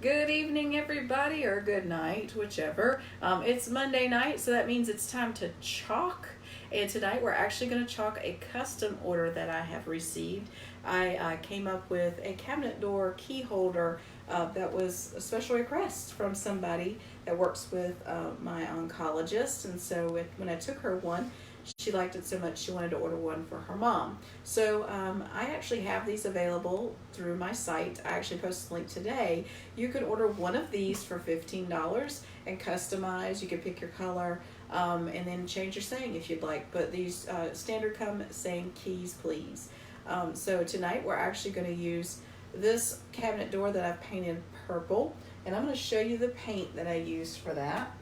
Good evening, everybody, or good night, whichever. It's Monday night, so that means it's time to chalk. And tonight we're actually going to chalk a custom order that I have received. I came up with a cabinet door key holder that was a special request from somebody that works with my oncologist. And so when I took her one, she liked it so much she wanted to order one for her mom. So I actually have these available through my site. I actually posted a link today. You can order one of these for $15 and customize. You can pick your color and then change your saying if you'd like. But these standard come saying keys please. So tonight we're actually going to use this cabinet door that I've painted purple, and I'm going to show you the paint that I used for that.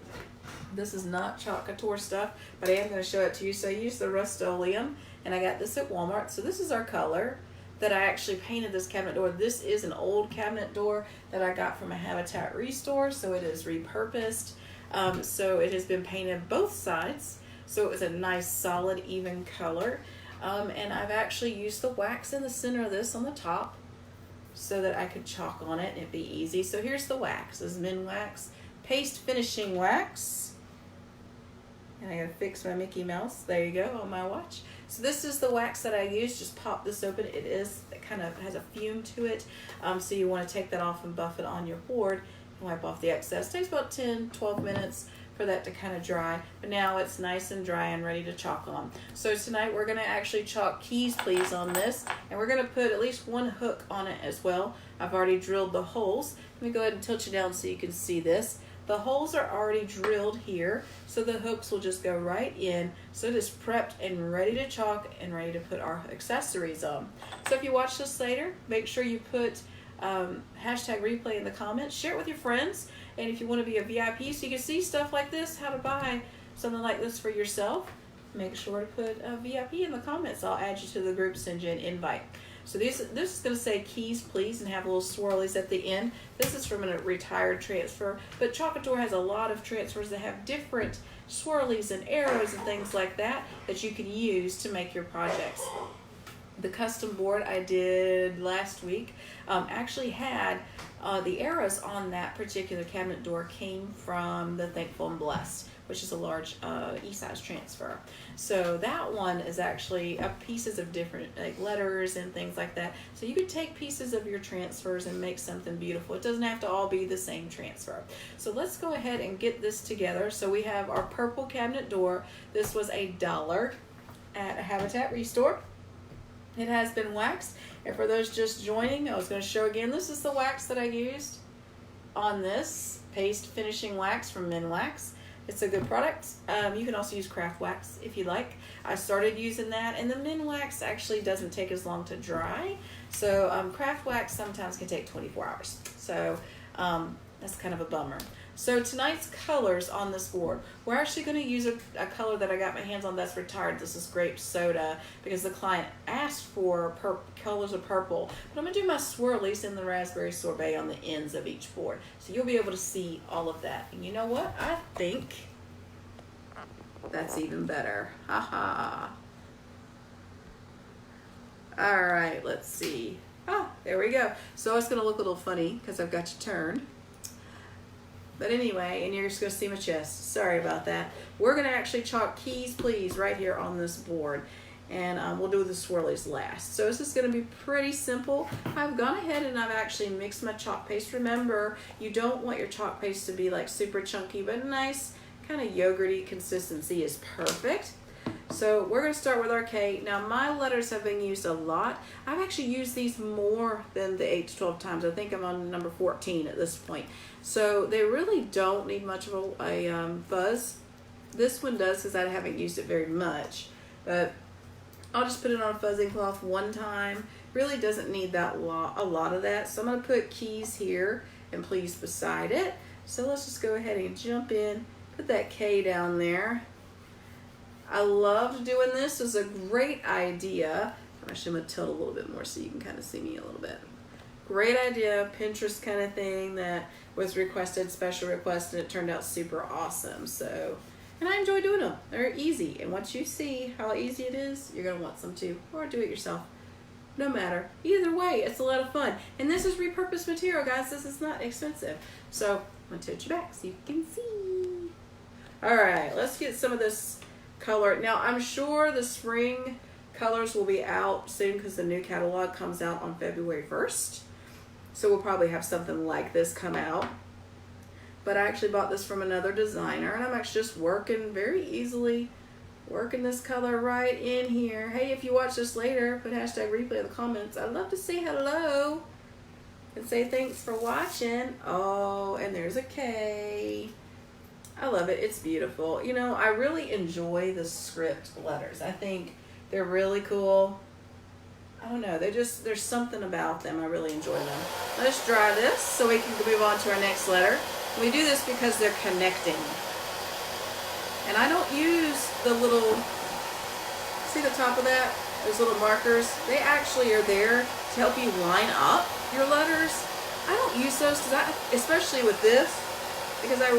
This is not chalk Couture stuff, but I am going to show it to you. So I used the Rust-Oleum, and I got this at Walmart. So this is our color that I actually painted this cabinet door. This is an old cabinet door that I got from a Habitat Restore, so it is repurposed. So it has been painted both sides, so it was a nice, solid, even color. And I've actually used the wax in the center of this on the top so that I could chalk on it and it'd be easy. So here's the wax. This is Minwax Paste Finishing Wax. And I gotta fix my Mickey Mouse. There you go, on my watch. So this is the wax that I use. Just pop this open. It kind of has a fume to it. So you want to take that off and buff it on your board and wipe off the excess. It takes about 10-12 minutes for that to kind of dry. But now it's nice and dry and ready to chalk on. So tonight we're gonna actually chalk keys please on this. And we're gonna put at least one hook on it as well. I've already drilled the holes. Let me go ahead and tilt you down so you can see this. The holes are already drilled here, so the hooks will just go right in. So it is prepped and ready to chalk and ready to put our accessories on. So if you watch this later, make sure you put hashtag replay in the comments. Share it with your friends. And if you want to be a VIP so you can see stuff like this, how to buy something like this for yourself, make sure to put a VIP in the comments. I'll add you to the group, send you an invite. So this is going to say keys please and have little swirlies at the end. This is from a retired transfer, but Chalk Couture has a lot of transfers that have different swirlies and arrows and things like that you can use to make your projects. The custom board I did last week actually had the arrows on that particular cabinet door came from the Thankful and Blessed, which is a large E-size transfer. So that one is actually pieces of different letters and things like that. So you could take pieces of your transfers and make something beautiful. It doesn't have to all be the same transfer. So let's go ahead and get this together. So we have our purple cabinet door. This was $1 at a Habitat Restore. It has been waxed. And for those just joining, I was going to show again, this is the wax that I used on this paste finishing wax from Minwax. It's a good product. You can also use craft wax if you like. I started using that, and the Minwax actually doesn't take as long to dry. So craft wax sometimes can take 24 hours. So that's kind of a bummer. So tonight's colors on this board, we're actually going to use a color that I got my hands on that's retired. This is grape soda because the client asked for colors of purple. But I'm going to do my swirlies in the raspberry sorbet on the ends of each board. So you'll be able to see all of that. And you know what? I think that's even better. Haha. All right, let's see. Ah, there we go. So it's going to look a little funny because I've got you turned. But anyway, and you're just going to see my chest. Sorry about that. We're going to actually chalk keys please right here on this board. And we'll do the swirlies last. So this is going to be pretty simple. I've gone ahead and I've actually mixed my chalk paste. Remember, you don't want your chalk paste to be like super chunky, but a nice kind of yogurty consistency is perfect. So we're going to start with our K. Now my letters have been used a lot. I've actually used these more than the 8 to 12 times. I think I'm on number 14 at this point. So they really don't need much of a fuzz. This one does because I haven't used it very much. But I'll just put it on a fuzzing cloth one time. Really doesn't need a lot of that. So I'm going to put keys here and please beside it. So let's just go ahead and jump in. Put that K down there. I loved doing this. It was a great idea. I'm actually going to tilt a little bit more so you can kind of see me a little bit. Great idea, Pinterest kind of thing that was requested, special request, and it turned out super awesome. So, and I enjoy doing them. They're easy. And once you see how easy it is, you're going to want some too. Or do it yourself. no matter. Either way, it's a lot of fun. And this is repurposed material, guys. This is not expensive. So I'm going to tilt you back so you can see. All right, let's get some of this color. Now, I'm sure the spring colors will be out soon because the new catalog comes out on February 1st. So we'll probably have something like this come out. But I actually bought this from another designer, and I'm actually just working very easily, working this color right in here. Hey, if you watch this later, put hashtag replay in the comments. I'd love to say hello and say thanks for watching. Oh, and there's a K. I love it. It's beautiful. You know, I really enjoy the script letters. I think they're really cool. I don't know. There's something about them. I really enjoy them. Let's dry this so we can move on to our next letter. We do this because they're connecting. And I don't use the little, see the top of that? Those little markers? They actually are there to help you line up your letters. I don't use those because especially with this, because I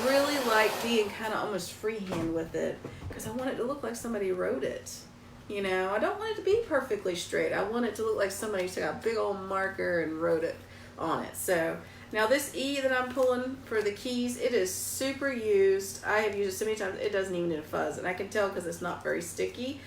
really like being kind of almost freehand with it because I want it to look like somebody wrote it. You know, I don't want it to be perfectly straight. I want it to look like somebody took a big old marker and wrote it on it. So now this E that I'm pulling for the keys, it is super used. I have used it so many times, it doesn't even need a fuzz. And I can tell because it's not very sticky.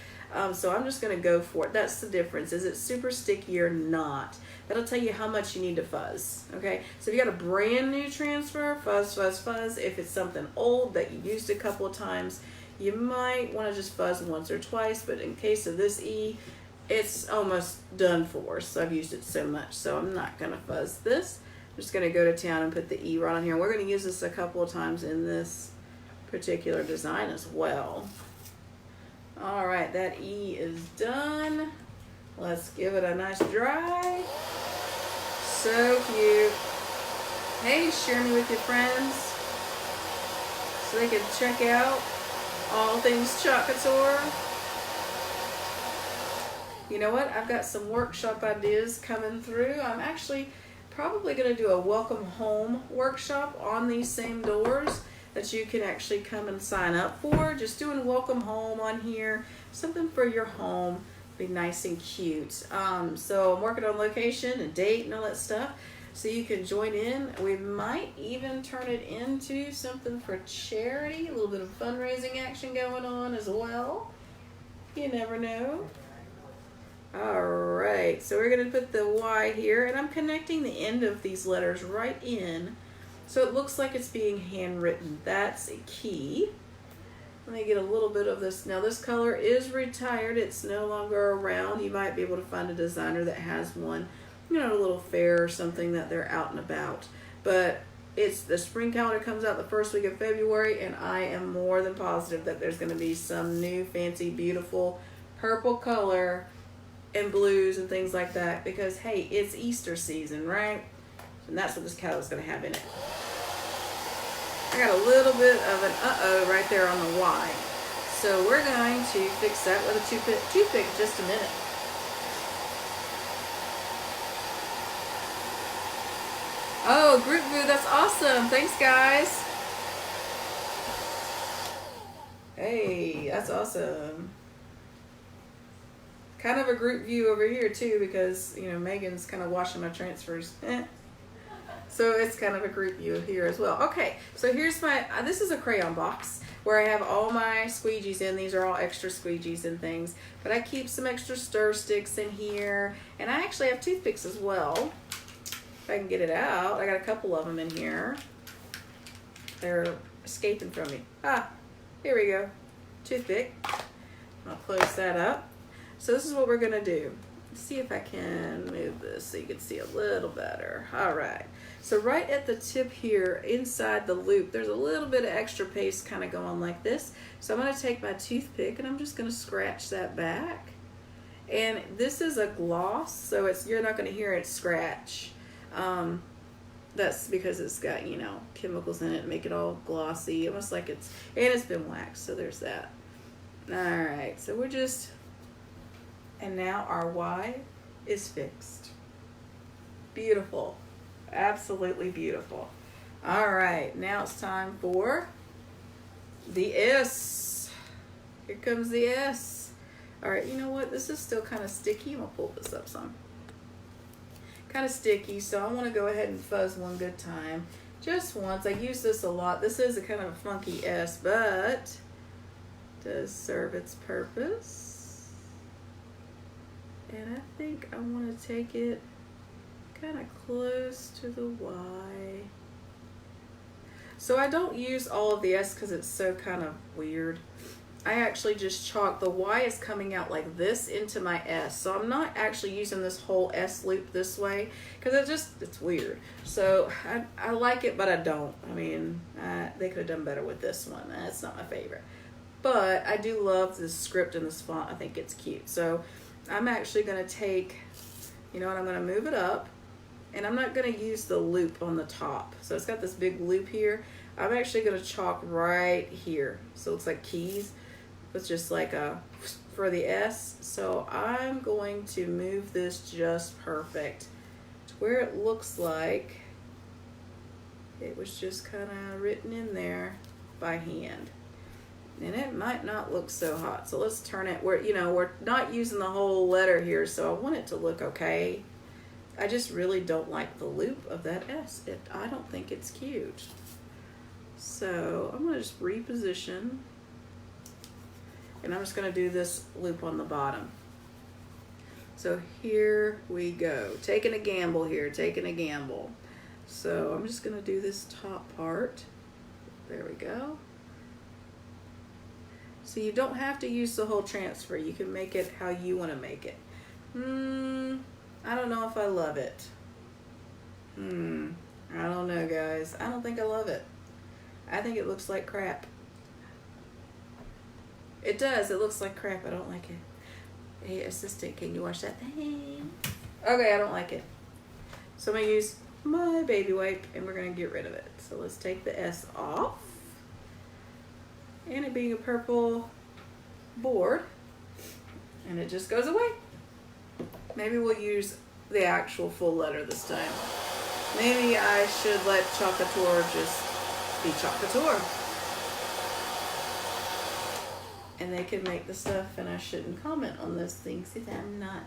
So I'm just going to go for it. That's the difference. Is it super sticky or not? That'll tell you how much you need to fuzz. Okay, so if you got a brand new transfer, fuzz, fuzz, fuzz. If it's something old that you used a couple of times, you might want to just fuzz once or twice. But in case of this E, it's almost done for. So I've used it so much. So I'm not going to fuzz this. I'm just going to go to town and put the E right on here. We're going to use this a couple of times in this particular design as well. All right, that E is done. Let's give it a nice dry. So cute. Hey, share me with your friends so they can check out all things Couture. You know what? I've got some workshop ideas coming through. I'm actually probably going to do a welcome home workshop on these same doors that you can actually come and sign up for. Just doing welcome home on here, something for your home, be nice and cute. So I'm working on location and date and all that stuff, so you can join in. We might even turn it into something for charity, a little bit of fundraising action going on as well. You never know. All right, so we're gonna put the Y here, and I'm connecting the end of these letters right in, so it looks like it's being handwritten. That's a key. Let me get a little bit of this. Now this color is retired. It's no longer around. You might be able to find a designer that has one, you know, a little fair or something that they're out and about. But it's the spring calendar comes out the first week of February, and I am more than positive that there's going to be some new fancy, beautiful purple color and blues and things like that, because hey, it's Easter season, right? And that's what this catalog is going to have in it. I got a little bit of an uh-oh right there on the Y. So we're going to fix that with a toothpick in just a minute. Oh, group view, that's awesome. Thanks, guys. Hey, that's awesome. Kind of a group view over here too, because you know Megan's kind of washing my transfers. So it's kind of a group view here as well. Okay, so here's my, this is a crayon box where I have all my squeegees in. These are all extra squeegees and things. But I keep some extra stir sticks in here. And I actually have toothpicks as well. If I can get it out. I got a couple of them in here. They're escaping from me. Ah, here we go. Toothpick. I'll close that up. So this is what we're going to do. Let's see if I can move this so you can see a little better. All right. So right at the tip here, inside the loop, there's a little bit of extra paste kind of going like this. So I'm going to take my toothpick and I'm just going to scratch that back. And this is a gloss, so you're not going to hear it scratch. That's because it's got, you know, chemicals in it, make it all glossy, almost like and it's been waxed, so there's that. All right, so we're just, and now our Y is fixed. Beautiful. Absolutely beautiful. All right, now it's time for the S. Here comes the S. All right, you know what? This is still kind of sticky. I'm gonna pull this up some. Kind of sticky, so I want to go ahead and fuzz one good time. Just once. I use this a lot. This is a kind of a funky S, but does serve its purpose. And I think I want to take it kind of close to the Y. So I don't use all of the S because it's so kind of weird. I actually just chalk, the Y is coming out like this into my S. So I'm not actually using this whole S loop this way because it's weird. So I like it, but I don't. I mean, they could have done better with this one. That's not my favorite. But I do love this script and this font. I think it's cute. So I'm actually going to take, you know what, I'm going to move it up. And I'm not going to use the loop on the top. So it's got this big loop here. I'm actually going to chalk right here. So it's like keys. It's just like a for the S. So I'm going to move this just perfect to where it looks like it was just kind of written in there by hand. And it might not look so hot. So let's turn it where, you know, we're not using the whole letter here. So I want it to look okay. I just really don't like the loop of that S. I don't think it's cute. So I'm going to just reposition. And I'm just going to do this loop on the bottom. So here we go. Taking a gamble here, taking a gamble. So I'm just going to do this top part. There we go. So you don't have to use the whole transfer. You can make it how you want to make it. I don't know if I love it. I don't know, guys. I don't think I love it. I think it looks like crap. It does. It looks like crap. I don't like it. Hey, assistant, can you wash that thing? Okay, I don't like it. So I'm going to use my baby wipe and we're going to get rid of it. So let's take the S off. And it being a purple board. And it just goes away. Maybe we'll use the actual full letter this time. Maybe I should let Couture just be Couture. And they can make the stuff, and I shouldn't comment on those things because I'm not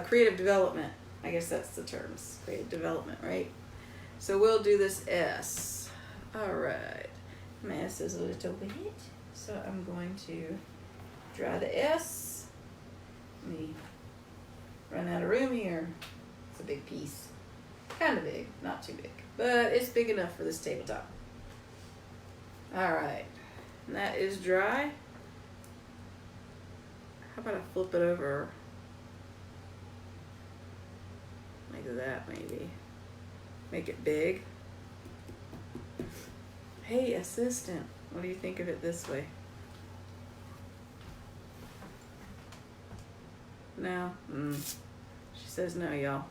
creative development. I guess that's the terms, creative development, right? So we'll do this S. All right, my S is a little bit, so I'm going to dry the S. Let me run out of room here. It's a big piece, kind of big, not too big, but it's big enough for this tabletop. All right. And that is dry. How about I flip it over like that maybe? Make it big. Hey, assistant, what do you think of it this way? No? She says no, y'all.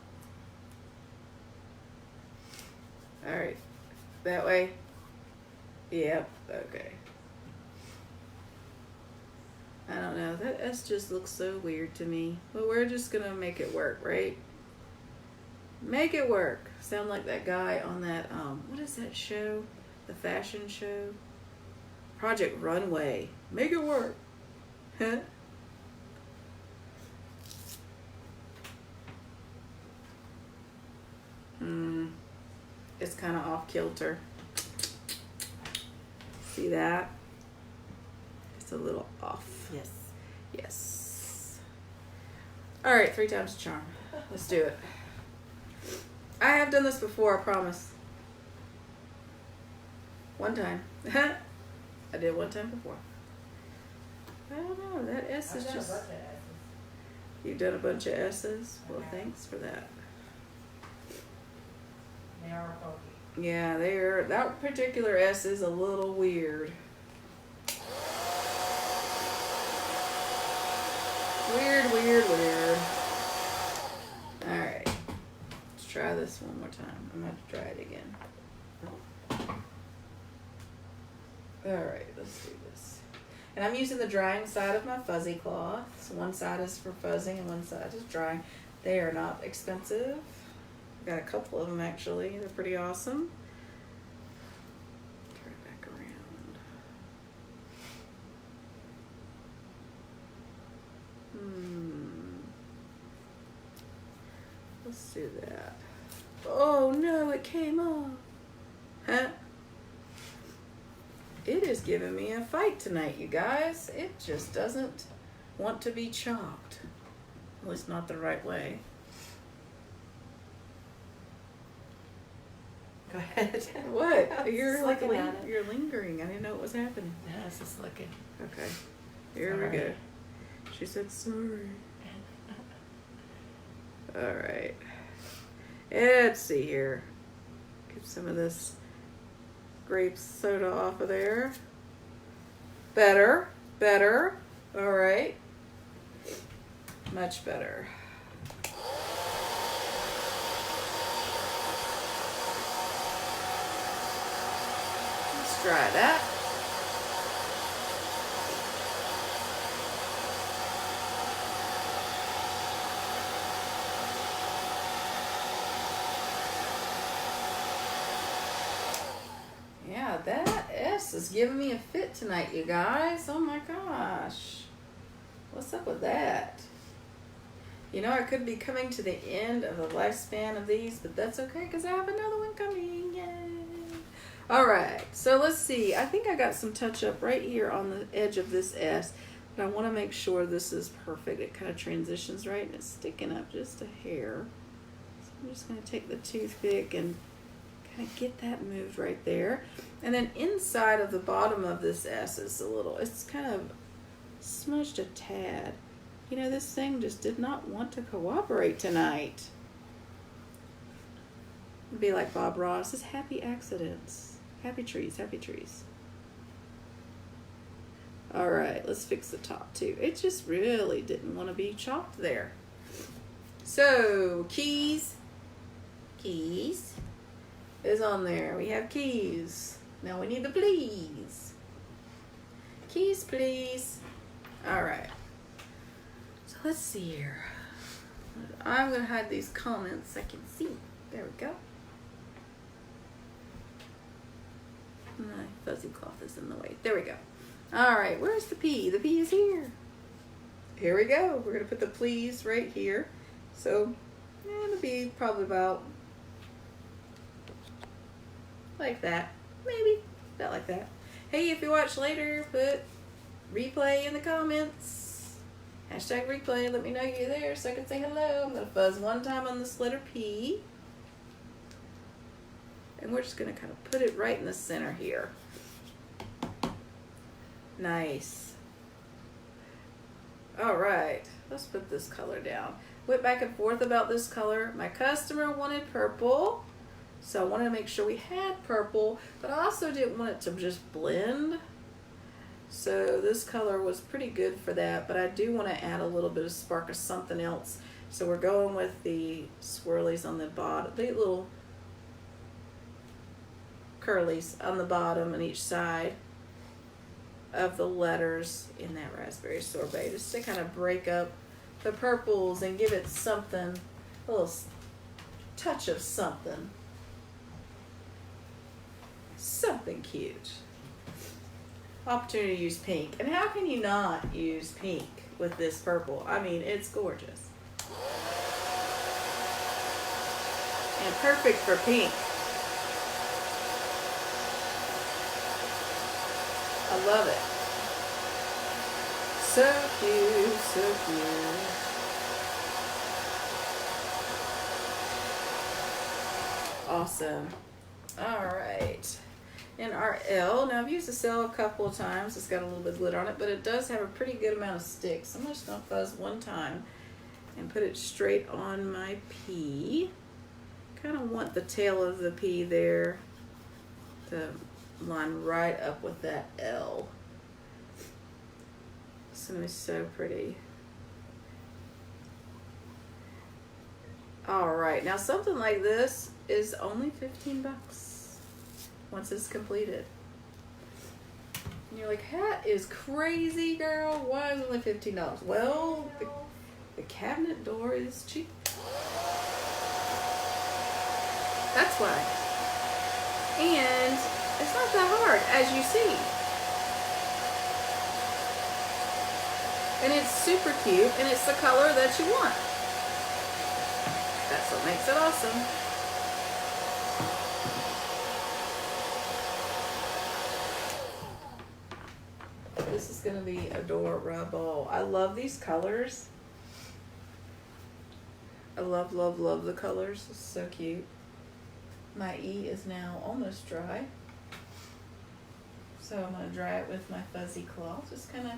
Alright. That way? Yep, okay. I don't know, that S just looks so weird to me. But we're just gonna make it work, right? Make it work. Sound like that guy on that, what is that show? The fashion show? Project Runway. Make it work. Huh? It's kind of off kilter. See that? It's a little off. Yes. Yes. All right, 3 times the charm. Let's do it. I have done this before, I promise. One time. I did one time before. I don't know, that S is just... You've done a bunch of S's? Well, thanks for that. They are funky. Yeah, that particular S is a little weird. Weird. Alright. Let's try this one more time. I'm going to have to try it again. Alright, let's do this. And I'm using the drying side of my fuzzy cloth. So one side is for fuzzing and one side is drying. They are not expensive. I've got a couple of them actually. They're pretty awesome. Turn it back around. it came off. Huh? It is giving me a fight tonight, you guys. It just doesn't want to be chalked. At least not the right way. Go ahead. What? You're like looking at it. you're lingering. I didn't know what was happening. No, I was just looking. Okay. Here we go. She said sorry. Alright. Let's see here. Get some of this grape soda off of there. Better. Better. Alright. Much better. Let's try that. Yeah, that S is giving me a fit tonight, you guys. Oh my gosh. What's up with that? You know, I could be coming to the end of the lifespan of these, but that's okay because I have another one coming. Yay. Alright, so let's see. I think I got some touch up right here on the edge of this S, but I want to make sure this is perfect. It kind of transitions right and it's sticking up just a hair. So I'm just going to take the toothpick and kind of get that moved right there. And then inside of the bottom of this S is a little, it's kind of smudged a tad. You know, this thing just did not want to cooperate tonight. It'd be like Bob Ross, it's happy accidents. Happy trees, happy trees. Alright, let's fix the top too. It just really didn't want to be chopped there. So, keys. Keys is on there. We have keys. Now we need the please. Keys, please. Alright. So let's see here. I'm going to hide these comments so I can see. There we go. My fuzzy cloth is in the way. There we go. Alright, where's the P? The P is here. Here we go. We're going to put the please right here. So, it'll be probably about like that. Maybe. About like that. Hey, if you watch later, put replay in the comments. Hashtag replay. Let me know you're there so I can say hello. I'm going to fuzz one time on this letter P. And we're just going to kind of put it right in the center here. Nice. Alright. Let's put this color down. Went back and forth about this color. My customer wanted purple. So I wanted to make sure we had purple. But I also didn't want it to just blend. So this color was pretty good for that. But I do want to add a little bit of spark of something else. So we're going with the swirlies on the bottom. The little curlies on the bottom and each side of the letters in that raspberry sorbet, just to kind of break up the purples and give it something, a little touch of something cute. Opportunity to use pink, and how can you not use pink with this purple? I mean, it's gorgeous and perfect for pink. I love it. So cute, so cute. Awesome. Alright. And our L. Now I've used this L a couple of times. It's got a little bit of glitter on it, but it does have a pretty good amount of sticks. I'm just going to fuzz one time and put it straight on my P. Kind of want the tail of the P there to line right up with that L. It's gonna be so pretty. Alright, now something like this is only 15 bucks once it's completed. And you're like, that is crazy, girl. Why is it only $15? Well, the cabinet door is cheap. That's why. And it's not that hard, as you see. And it's super cute, and it's the color that you want. That's what makes it awesome. is going to be adorable. I love these colors. I love, love, love the colors. It's so cute. My E is now almost dry. So I'm going to dry it with my fuzzy cloth. Just kind of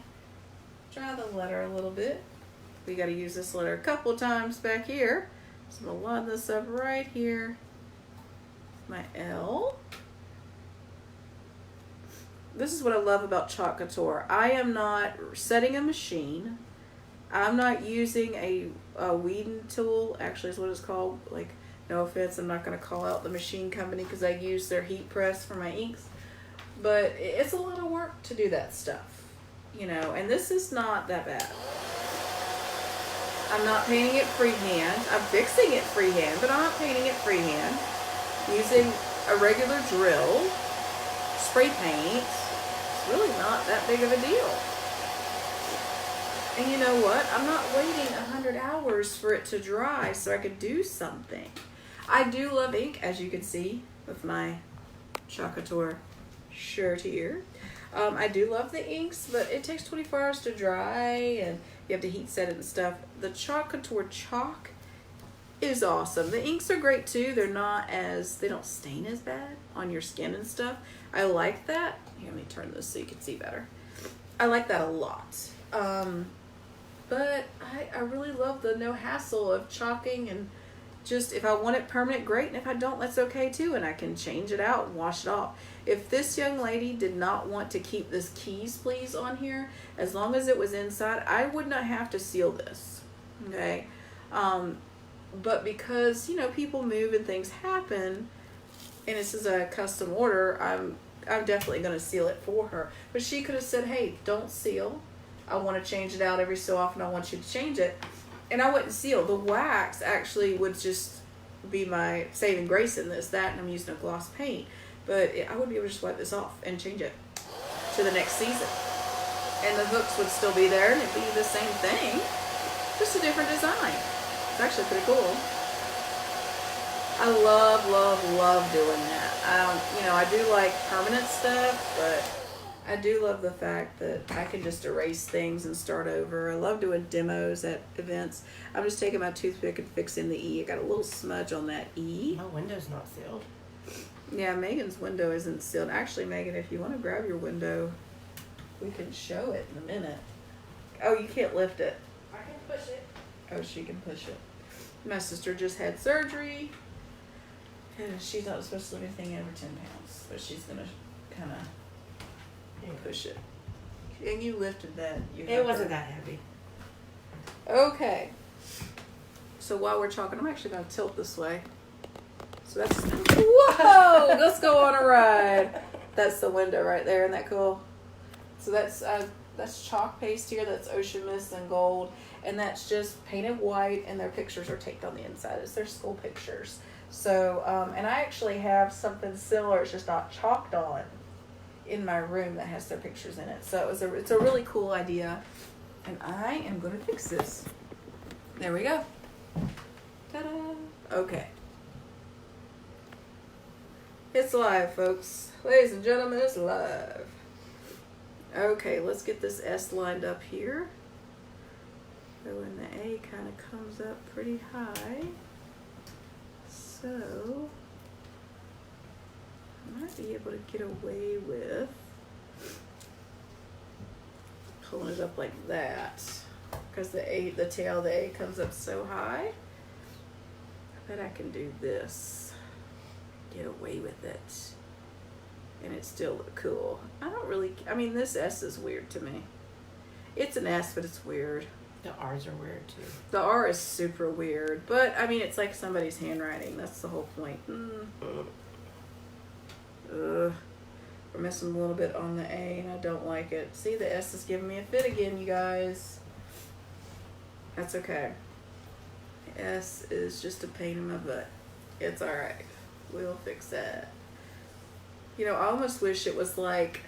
dry the letter a little bit. We got to use this letter a couple times back here. So I'm going to line this up right here. My L. This is what I love about Chalk Couture. I am not setting a machine. I'm not using a weeding tool. Actually, is what it's called. Like, no offense, I'm not going to call out the machine company because I use their heat press for my inks. But it's a lot of work to do that stuff, you know, and this is not that bad. I'm not painting it freehand. I'm fixing it freehand, but I'm not painting it freehand. Using a regular drill, spray paint, it's really not that big of a deal. And you know what? I'm not waiting 100 hours for it to dry so I could do something. I do love ink, as you can see with my Chalk Couture shirt here. I do love the inks, but it takes 24 hours to dry and you have to heat set it and stuff. The Chalk Couture chalk is awesome. The inks are great too. They don't stain as bad on your skin and stuff. I like that. Here, let me turn this so you can see better. I like that a lot. But I really love the no hassle of chalking, and just if I want it permanent, great, and if I don't, that's okay too, and I can change it out and wash it off. If this young lady did not want to keep this keys please on here, as long as it was inside, I would not have to seal this, okay? But because, you know, people move and things happen, and this is a custom order, I'm definitely going to seal it for her. But she could have said, hey, don't seal. I want to change it out every so often. I want you to change it. And I wouldn't seal. The wax actually would just be my saving grace in this. That, and I'm using a gloss paint. But I would be able to just wipe this off and change it to the next season. And the hooks would still be there, and it'd be the same thing, just a different design. It's actually pretty cool. I love, love, love doing that. You know, I do like permanent stuff, but I do love the fact that I can just erase things and start over. I love doing demos at events. I'm just taking my toothpick and fixing the E. I got a little smudge on that E. My window's not sealed. Yeah, Megan's window isn't sealed. Actually, Megan, if you want to grab your window, we can show it in a minute. Oh, you can't lift it. I can push it. Oh, she can push it. My sister just had surgery, and she's not supposed to lift anything over 10 pounds, but she's going to kind of push it. And you lifted that. It wasn't that heavy. Okay. So while we're talking, I'm actually going to tilt this way. So that's, whoa, let's go on a ride. That's the window right there. Isn't that cool? So that's chalk paste here. That's ocean mist and gold. And that's just painted white, and their pictures are taped on the inside. It's their school pictures. So, and I actually have something similar. It's just not chalked on in my room that has their pictures in it. So it's a really cool idea. And I am going to fix this. There we go. Ta-da. Okay. It's live, folks. Ladies and gentlemen, it's live. Okay, let's get this S lined up here. So when the A kind of comes up pretty high. So I might be able to get away with pulling it up like that. Because the tail of the A comes up so high. I bet I can do this. Get away with it. And it still look cool. I mean, this S is weird to me. It's an S, but it's weird. The R's are weird too. The R is super weird, but I mean, it's like somebody's handwriting. That's the whole point. We're missing a little bit on the A, and I don't like it. See, the S is giving me a fit again, you guys. That's okay. S is just a pain in my butt. It's alright. We'll fix that. You know, I almost wish it was like,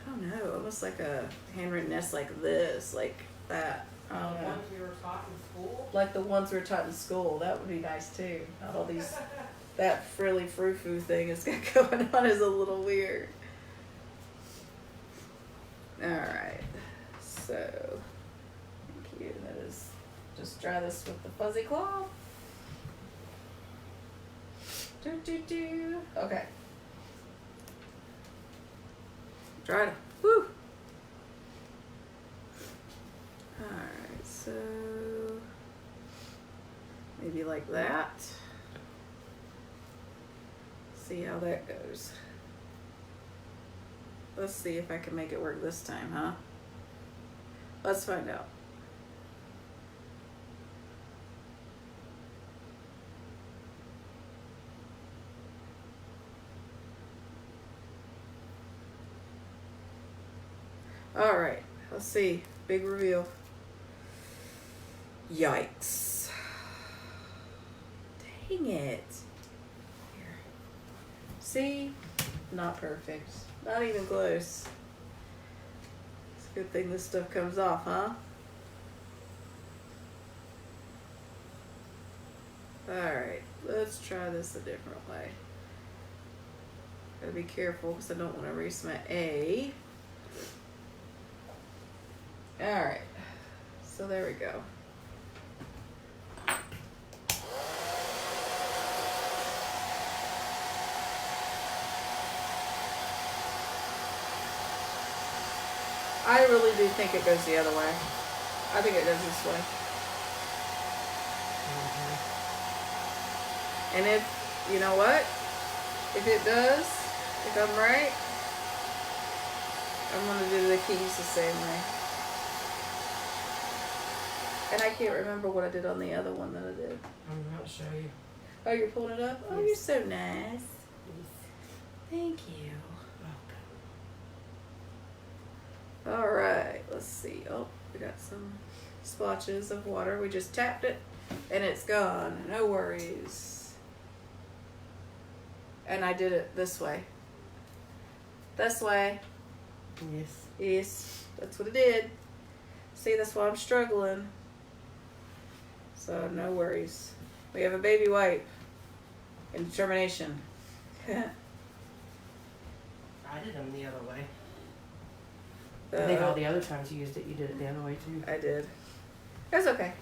I don't know, almost like a handwritten S like this, like that. The ones we were taught in school? Like the ones we were taught in school. That would be nice too. Not all these, that frilly frou-frou thing is going on is a little weird. Alright, so, thank you. That is, just dry this with the fuzzy cloth. Okay. Dry it. Woo! Alright, so, maybe like that. See how that goes. Let's see if I can make it work this time, huh? Let's find out. All right, let's see. Big reveal. Yikes. Dang it. Here. See? Not perfect. Not even close. It's a good thing this stuff comes off, huh? Alright, let's try this a different way. Gotta be careful because I don't want to erase my A. Alright, so there we go. I really do think it goes the other way. I think it does this way. And if, you know what? If it does, if I'm right, I'm going to do the keys the same way. And I can't remember what I did on the other one that I did. I'm going to show you. Oh, you're pulling it up? Oh, Yes. you're so nice. Thank you. All right, let's see. Oh, we got some splotches of water. We just tapped it and it's gone. No worries. And I did it this way. This way. Yes. Yes, that's what it did. See, that's why I'm struggling. So no worries. We have a baby wipe and determination. I did them the other way. I Uh, think all the other times you used it, you did it the other way too. I did. That's okay.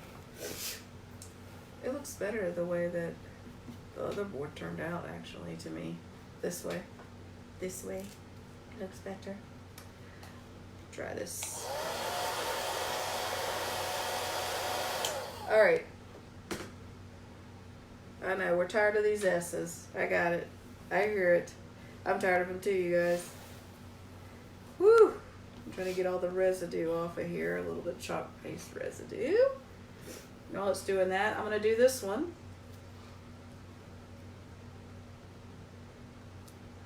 It looks better the way that the other board turned out, actually, to me. This way. This way. It looks better. Try this. Alright. I know, we're tired of these S's. I got it. I hear it. I'm tired of them too, you guys. Woo! I'm trying to get all the residue off of here. A little bit of chalk paste residue. While it's doing that, I'm going to do this one.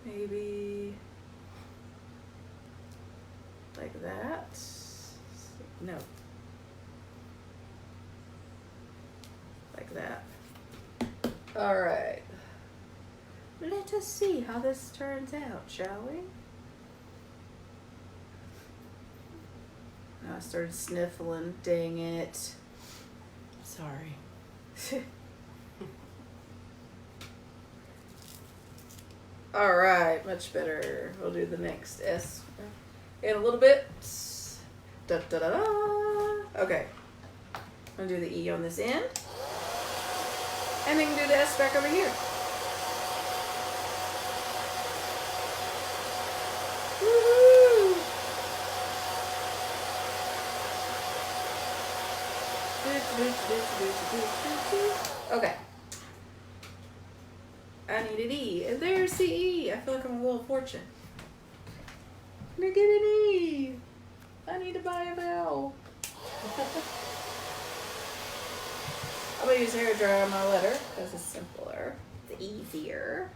Maybe like that. No. Like that. All right. Let us see how this turns out, shall we? I started sniffling. Dang it. Sorry. All right, much better. We'll do the next S in a little bit. Da, da, da, da. Okay. I'm going to do the E on this end. And then do the S back over here. Woohoo! Okay. I need an E. And there's the E. I feel like I'm a Wheel of Fortune. Look at an E. I need to buy a vowel. I'm going to use hairdryer on my letter because it's simpler. It's easier.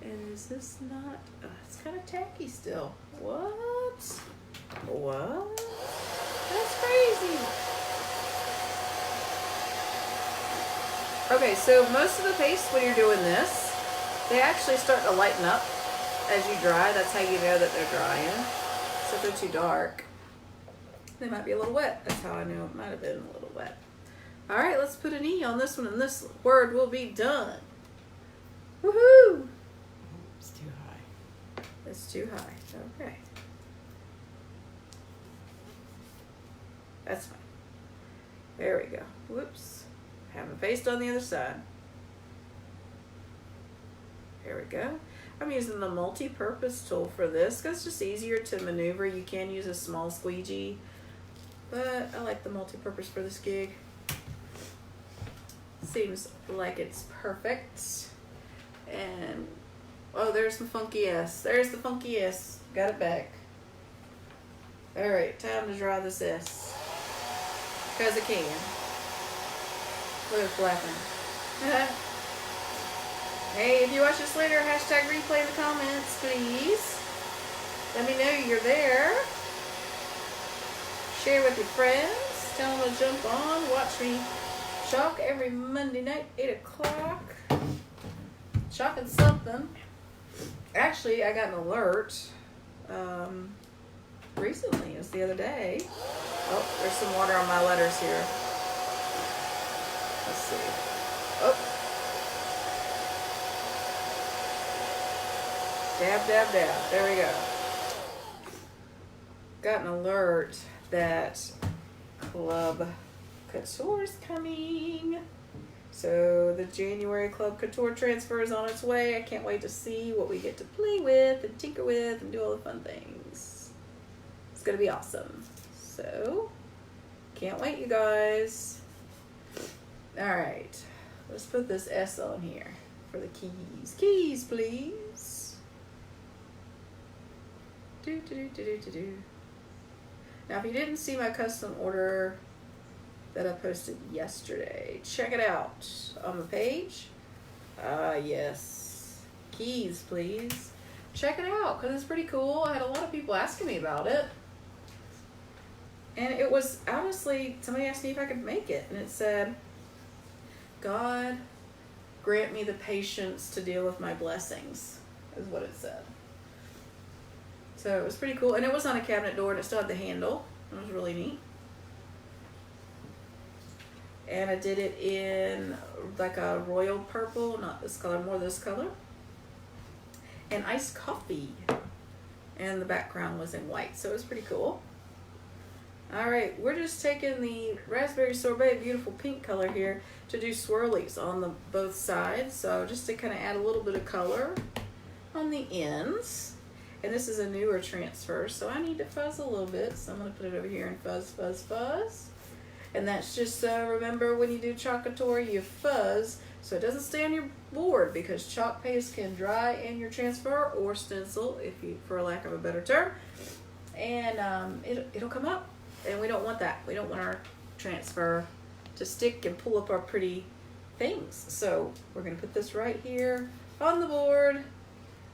And is this not... Oh, it's kind of tacky still. What? What? That's crazy. Okay, so most of the paste when you're doing this, they actually start to lighten up as you dry. That's how you know that they're drying. So if they're too dark, they might be a little wet. That's how I knew it might have been a little wet. All right, let's put an E on this one, and this word will be done. Woohoo! It's too high. It's too high. Okay. That's fine. There we go. Whoops. Haven't faced on the other side. There we go. I'm using the multi-purpose tool for this because it's just easier to maneuver. You can use a small squeegee, but I like the multi-purpose for this gig. Seems like it's perfect. And oh, there's the funky S. There's the funky S. Got it back. All right, time to draw this S. Because I can. Look at flapping. Hey, if you watch this later, hashtag replay in the comments, please. Let me know you're there. Share with your friends. Tell them to jump on. Watch me chalk every Monday night, 8 o'clock. Chalking something. Actually, I got an alert recently. It was the other day. Oh, there's some water on my letters here. Let's see. Oh. Dab, dab, dab. There we go. Got an alert that Club Couture is coming. So the January Club Couture transfer is on its way. I can't wait to see what we get to play with and tinker with and do all the fun things. It's going to be awesome. So, can't wait, you guys. All right. Let's put this S on here for the keys. Keys, please. Now, if you didn't see my custom order that I posted yesterday, check it out on the page. Yes. Keys, please. Check it out because it's pretty cool. I had a lot of people asking me about it. And it was, honestly, somebody asked me if I could make it. And it said, God, grant me the patience to deal with my blessings, is what it said. So it was pretty cool. And it was on a cabinet door and it still had the handle. It was really neat. And I did it in like a royal purple, not this color, more this color. And iced coffee. And the background was in white. So it was pretty cool. All right, we're just taking the raspberry sorbet, beautiful pink color here, to do swirlies on the both sides. So just to kind of add a little bit of color on the ends. And this is a newer transfer, so I need to fuzz a little bit. So I'm going to put it over here and fuzz, fuzz, fuzz. And that's just, remember when you do chalk couture, you fuzz so it doesn't stay on your board because chalk paste can dry in your transfer or stencil, if you, for lack of a better term. And it'll come up. And we don't want that. We don't want our transfer to stick and pull up our pretty things. So we're going to put this right here on the board.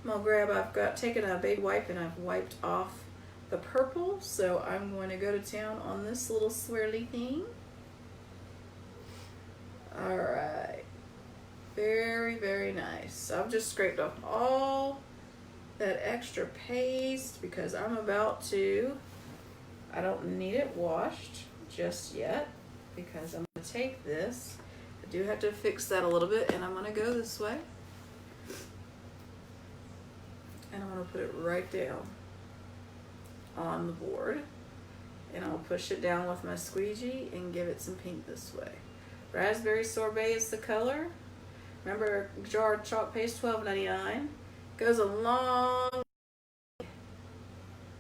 I'm going to grab, I've got taken a big wipe and I've wiped off the purple. So I'm going to go to town on this little swirly thing. All right. Very, very nice. I've just scraped off all that extra paste because I'm about to, I don't need it washed just yet because I'm going to take this. I do have to fix that a little bit and I'm going to go this way. And I'm going to put it right down on the board. And I'll push it down with my squeegee and give it some pink this way. Raspberry sorbet is the color. Remember, jar of chalk paste, $12.99. Goes a long way.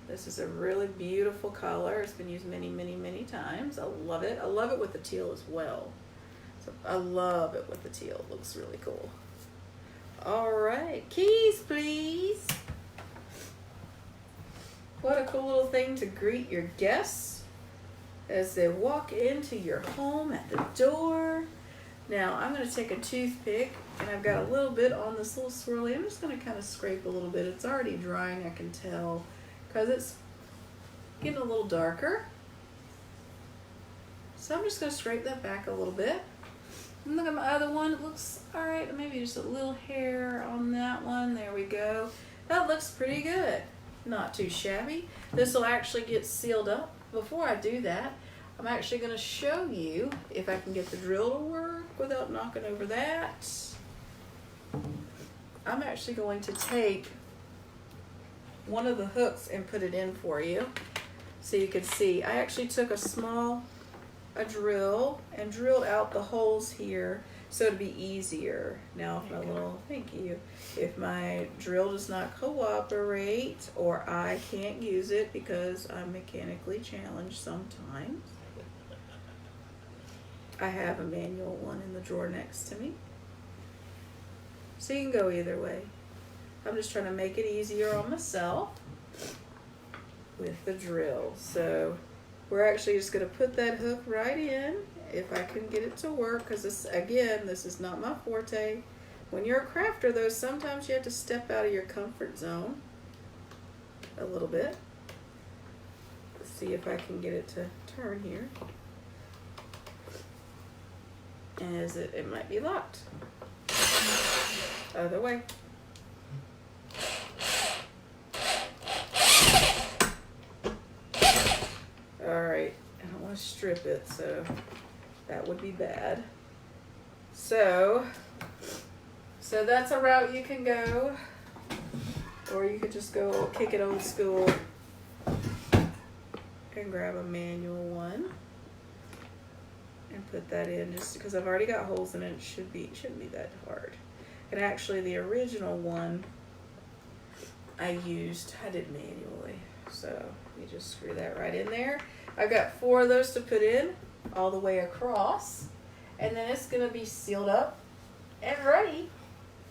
This is a really beautiful color. It's been used many, many, many times. I love it. I love it with the teal as well. So I love it with the teal. It looks really cool. All right, keys, please. What a cool little thing to greet your guests as they walk into your home at the door. Now, I'm going to take a toothpick, and I've got a little bit on this little swirly. I'm just going to kind of scrape a little bit. It's already drying, I can tell, because it's getting a little darker. So I'm just going to scrape that back a little bit. And look at my other one. It looks all right. Maybe just a little hair on that one. There we go. That looks pretty good. Not too shabby. This will actually get sealed up. Before I do that, I'm actually going to show you if I can get the drill to work without knocking over that. I'm actually going to take one of the hooks and put it in for you. so you can see. I actually took a drill and drilled out the holes here so it'd be easier. Now if my little, thank you, if my drill does not cooperate or I can't use it because I'm mechanically challenged sometimes, I have a manual one in the drawer next to me. So you can go either way. I'm just trying to make it easier on myself with the drill. So we're actually just going to put that hook right in if I can get it to work, because this is not my forte. When you're a crafter though, sometimes you have to step out of your comfort zone a little bit. Let's see if I can get it to turn here. As it might be locked. Other way. Alright, I don't want to strip it, so that would be bad. So that's a route you can go, or you could just go kick it old school and grab a manual one and put that in, just because I've already got holes in it. It shouldn't be that hard. And actually the original one I did manually, so you just screw that right in there. I've got 4 of those to put in all the way across, and then it's going to be sealed up and ready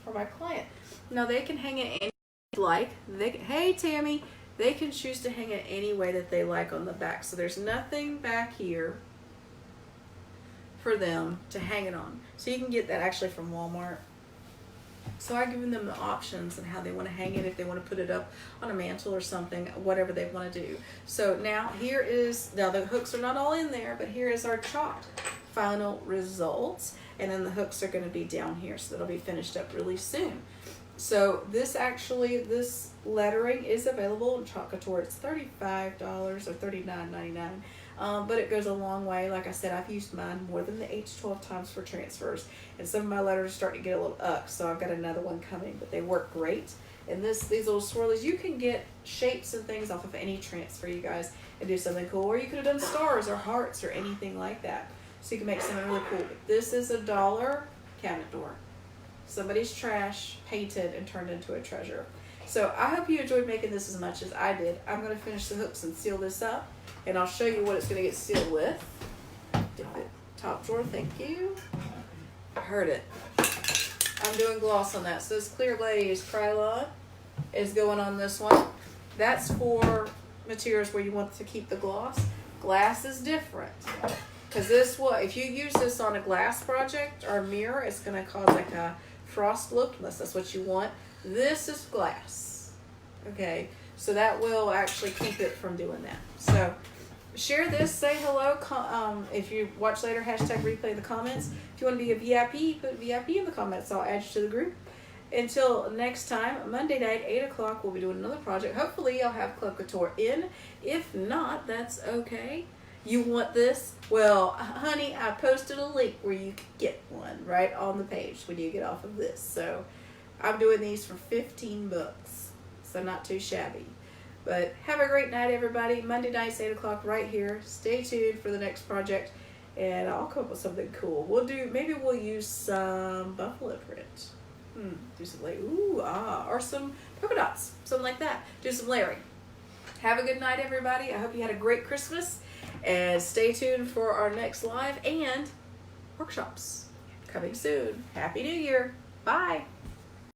for my client. Now they can hang it any like. Hey Tammy, they can choose to hang it any way that they like on the back. So there's nothing back here for them to hang it on. So you can get that actually from Walmart. So I've given them the options and how they want to hang it, if they want to put it up on a mantle or something, whatever they want to do. So now the hooks are not all in there, but here is our chalked final results. And then the hooks are going to be down here, so that'll be finished up really soon. So this lettering is available in Couture. It's $35 or $39.99. But it goes a long way. Like I said, I've used mine more than the 8 to 12 times for transfers, and some of my letters are starting to get a little up, so I've got another one coming, but they work great. And these little swirlies, you can get shapes and things off of any transfer, you guys, and do something cool. Or you could have done stars or hearts or anything like that. So you can make something really cool. This is a $1 cabinet door. Somebody's trash painted and turned into a treasure. So I hope you enjoyed making this as much as I did. I'm going to finish the hooks and seal this up, and I'll show you what it's going to get sealed with. Dip it. Top drawer, thank you. I heard it. I'm doing gloss on that. So this clear glaze Krylon is going on this one. That's for materials where you want to keep the gloss. Glass is different, because if you use this on a glass project or a mirror, it's going to cause like a frost look, unless that's what you want. This is glass, okay? So that will actually keep it from doing that. So share this, say hello. If you watch later, hashtag replay in the comments. If you want to be a VIP, put VIP in the comments. I'll add you to the group. Until next time, Monday night, 8 o'clock, we'll be doing another project. Hopefully I'll have Club Couture in. If not, that's okay. You want this? Well, honey, I posted a link where you can get one right on the page when you get off of this. So I'm doing these for 15 bucks, so not too shabby. But have a great night, everybody. Monday nights, 8 o'clock, right here. Stay tuned for the next project, and I'll come up with something cool. Maybe we'll use some buffalo print. Do some or some polka dots, something like that. Do some layering. Have a good night, everybody. I hope you had a great Christmas, and stay tuned for our next live and workshops coming soon. Happy New Year. Bye.